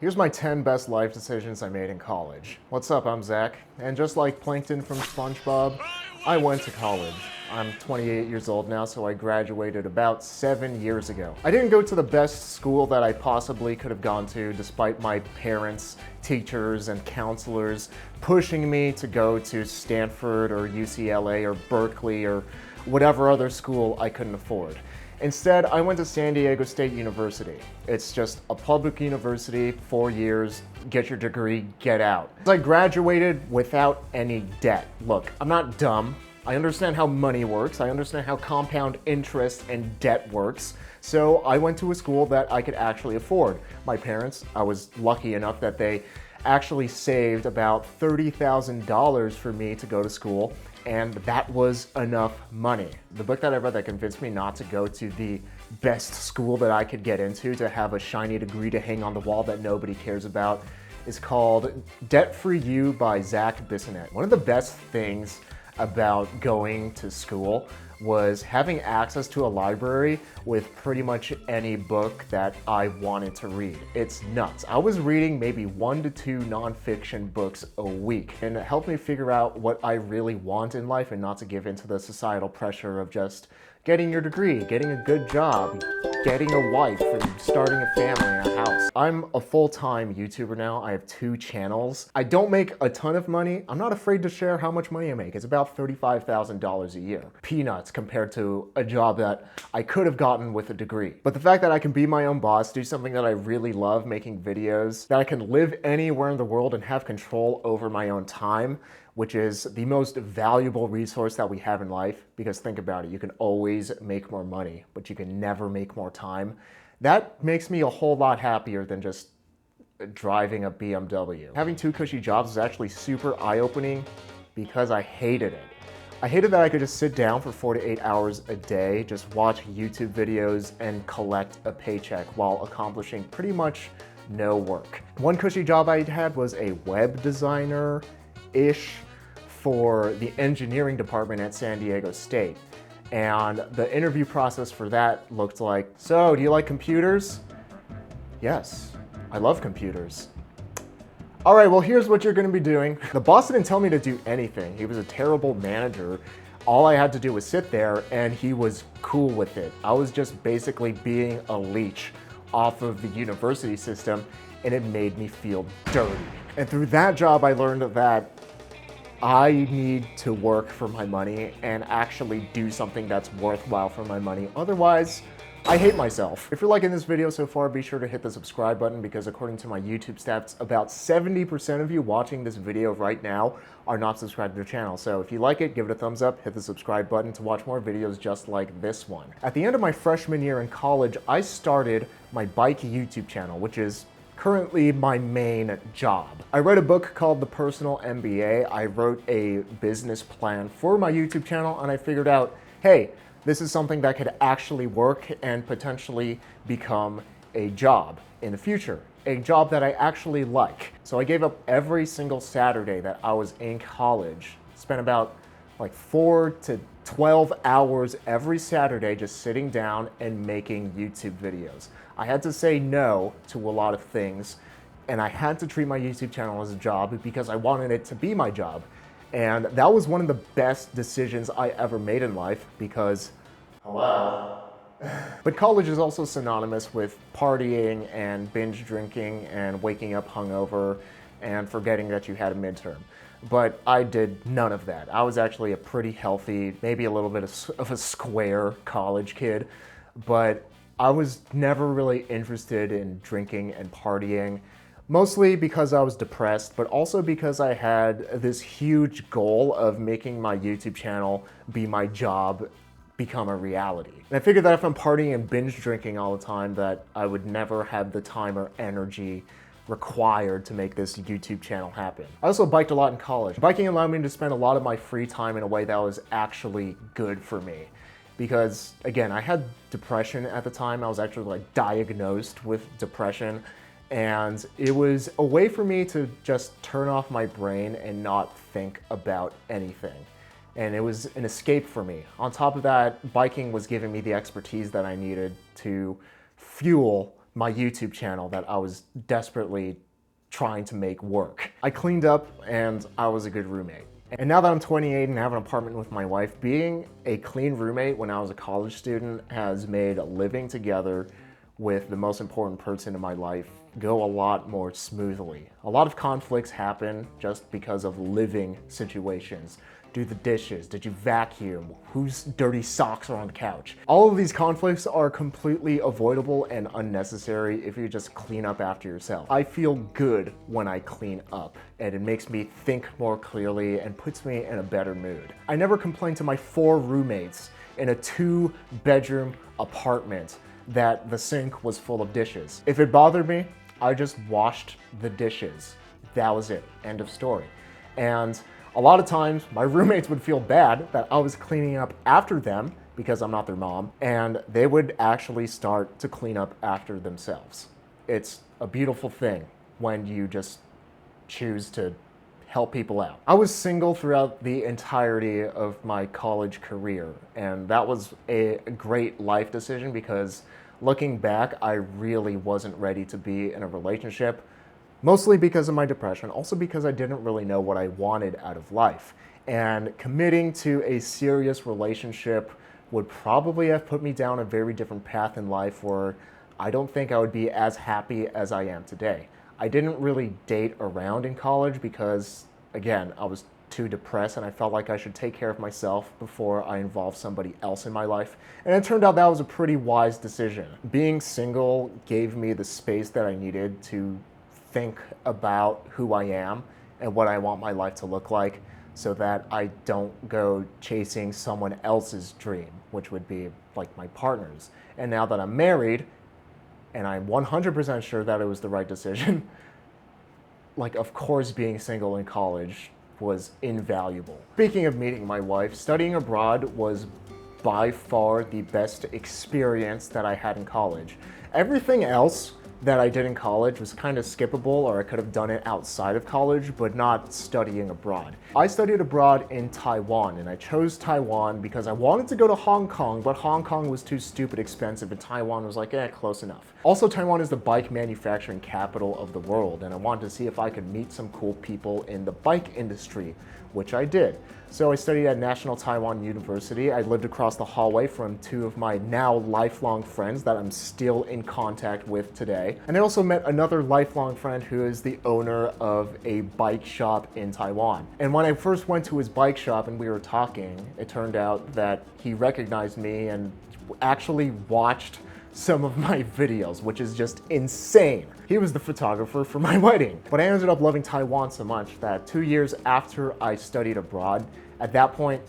Here's my 10 best life decisions I made in college. What's up, I'm Zach, and just like Plankton from SpongeBob, I went to college. I'm 28 years old now, so I graduated about 7 years ago. I didn't go to the best school that I possibly could have gone to, despite my parents, teachers, and counselors pushing me to go to Stanford or UCLA or Berkeley or whatever other school I couldn't afford. Instead, I went to San Diego State University. It's just a public university, 4 years, get your degree, get out. I graduated without any debt. Look, I'm not dumb. I understand how money works. I understand how compound interest and debt works. So I went to a school that I could actually afford. My parents, I was lucky enough that they actually saved about $30,000 for me to go to school, and that was enough money. The book that I read that convinced me not to go to the best school that I could get into to have a shiny degree to hang on the wall that nobody cares about is called Debt Free You by Zach Bissonette. One of the best things about going to school was having access to a library with pretty much any book that I wanted to read. It's nuts. I was reading maybe 1 to 2 nonfiction books a week, and it helped me figure out what I really want in life and not to give into the societal pressure of just getting your degree, getting a good job, getting a wife, and starting a family and a house. I'm a full-time YouTuber now. I have 2 channels. I don't make a ton of money. I'm not afraid to share how much money I make. It's about $35,000 a year. Peanuts compared to a job that I could have gotten with a degree. But the fact that I can be my own boss, do something that I really love, making videos, that I can live anywhere in the world and have control over my own time, which is the most valuable resource that we have in life. Because think about it, you can always make more money, but you can never make more time. That makes me a whole lot happier than just driving a BMW. Having 2 cushy jobs is actually super eye-opening because I hated it. I hated that I could just sit down for 4 to 8 hours a day, just watch YouTube videos and collect a paycheck while accomplishing pretty much no work. One cushy job I had was a web designer-ish for the engineering department at San Diego State. And the interview process for that looked like, so do you like computers? Yes, I love computers. All right, well, here's what you're gonna be doing. The boss didn't tell me to do anything. He was a terrible manager. All I had to do was sit there and he was cool with it. I was just basically being a leech off of the university system, and it made me feel dirty. And through that job, I learned that I need to work for my money and actually do something that's worthwhile for my money. Otherwise, I hate myself. If you're liking this video so far, be sure to hit the subscribe button because according to my YouTube stats, about 70% of you watching this video right now are not subscribed to the channel. So if you like it, give it a thumbs up, hit the subscribe button to watch more videos just like this one. At the end of my freshman year in college, I started my bike YouTube channel, which is currently my main job. I read a book called The Personal MBA. I wrote a business plan for my YouTube channel and I figured out, hey, this is something that could actually work and potentially become a job in the future, a job that I actually like. So I gave up every single Saturday that I was in college, spent about like 4 to 12 hours every Saturday just sitting down and making YouTube videos. I had to say no to a lot of things, and I had to treat my YouTube channel as a job because I wanted it to be my job. And that was one of the best decisions I ever made in life because, hello. But college is also synonymous with partying and binge drinking and waking up hungover and forgetting that you had a midterm. But I did none of that. I was actually a pretty healthy, maybe a little bit of a square college kid, but I was never really interested in drinking and partying, mostly because I was depressed, but also because I had this huge goal of making my YouTube channel be my job become a reality. And I figured that if I'm partying and binge drinking all the time, that I would never have the time or energy required to make this YouTube channel happen. I also biked a lot in college. Biking allowed me to spend a lot of my free time in a way that was actually good for me. Because again, I had depression at the time. I was actually like diagnosed with depression, and it was a way for me to just turn off my brain and not think about anything. And it was an escape for me. On top of that, biking was giving me the expertise that I needed to fuel my YouTube channel that I was desperately trying to make work. I cleaned up and I was a good roommate. And now that I'm 28 and have an apartment with my wife, being a clean roommate when I was a college student has made living together with the most important person in my life go a lot more smoothly. A lot of conflicts happen just because of living situations. Do the dishes? Did you vacuum? Whose dirty socks are on the couch? All of these conflicts are completely avoidable and unnecessary if you just clean up after yourself. I feel good when I clean up, and it makes me think more clearly and puts me in a better mood. I never complained to my 4 roommates in a 2-bedroom apartment that the sink was full of dishes. If it bothered me, I just washed the dishes. That was it. End of story. And a lot of times, my roommates would feel bad that I was cleaning up after them because I'm not their mom, and they would actually start to clean up after themselves. It's a beautiful thing when you just choose to help people out. I was single throughout the entirety of my college career, and that was a great life decision because looking back, I really wasn't ready to be in a relationship. Mostly because of my depression, also because I didn't really know what I wanted out of life. And committing to a serious relationship would probably have put me down a very different path in life where I don't think I would be as happy as I am today. I didn't really date around in college because, again, I was too depressed and I felt like I should take care of myself before I involved somebody else in my life. And it turned out that was a pretty wise decision. Being single gave me the space that I needed to think about who I am and what I want my life to look like so that I don't go chasing someone else's dream, which would be like my partner's. And now that I'm married, and I'm 100% sure that it was the right decision, like, of course, being single in college was invaluable. Speaking of meeting my wife, studying abroad was by far the best experience that I had in college. Everything else that I did in college was kind of skippable, or I could have done it outside of college, but not studying abroad. I studied abroad in Taiwan, and I chose Taiwan because I wanted to go to Hong Kong, but Hong Kong was too stupid expensive, and Taiwan was like, close enough. Also, Taiwan is the bike manufacturing capital of the world, and I wanted to see if I could meet some cool people in the bike industry, which I did. So I studied at National Taiwan University. I lived across the hallway from 2 of my now lifelong friends that I'm still in contact with today. And I also met another lifelong friend who is the owner of a bike shop in Taiwan. And when I first went to his bike shop and we were talking, it turned out that he recognized me and actually watched some of my videos, which is just insane. He was the photographer for my wedding. But I ended up loving Taiwan so much that 2 years after I studied abroad, at that point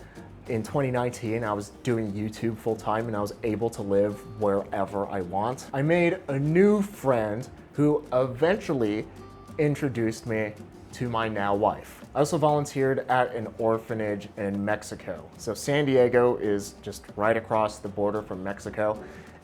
in 2019, I was doing YouTube full time and I was able to live wherever I want. I made a new friend who eventually introduced me to my now wife. I also volunteered at an orphanage in Mexico. So San Diego is just right across the border from Mexico.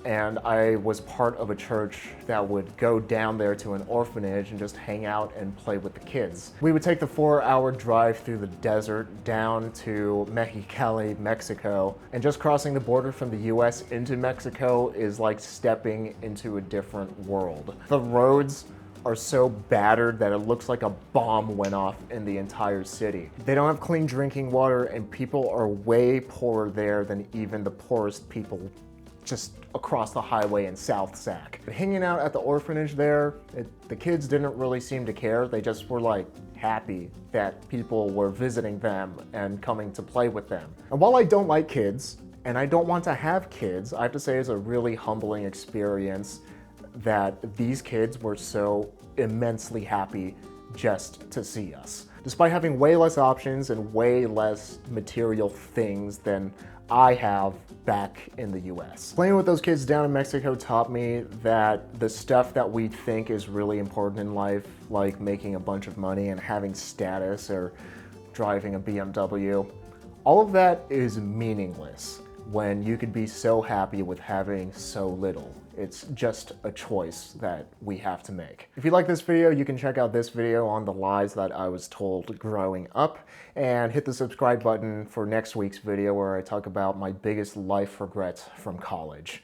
And I was part of a church that would go down there to an orphanage and just hang out and play with the kids. We would take the 4-hour drive through the desert down to Mexicali, Mexico, and just crossing the border from the US into Mexico is like stepping into a different world. The roads are so battered that it looks like a bomb went off in the entire city. They don't have clean drinking water, and people are way poorer there than even the poorest people just across the highway in South Sac. Hanging out at the orphanage there, the kids didn't really seem to care. They just were like happy that people were visiting them and coming to play with them. And while I don't like kids, and I don't want to have kids, I have to say it's a really humbling experience that these kids were so immensely happy just to see us. Despite having way less options and way less material things than I have back in the US. Playing with those kids down in Mexico taught me that the stuff that we think is really important in life, like making a bunch of money and having status or driving a BMW, all of that is meaningless when you could be so happy with having so little. It's just a choice that we have to make. If you like this video, you can check out this video on the lies that I was told growing up, and hit the subscribe button for next week's video where I talk about my biggest life regrets from college.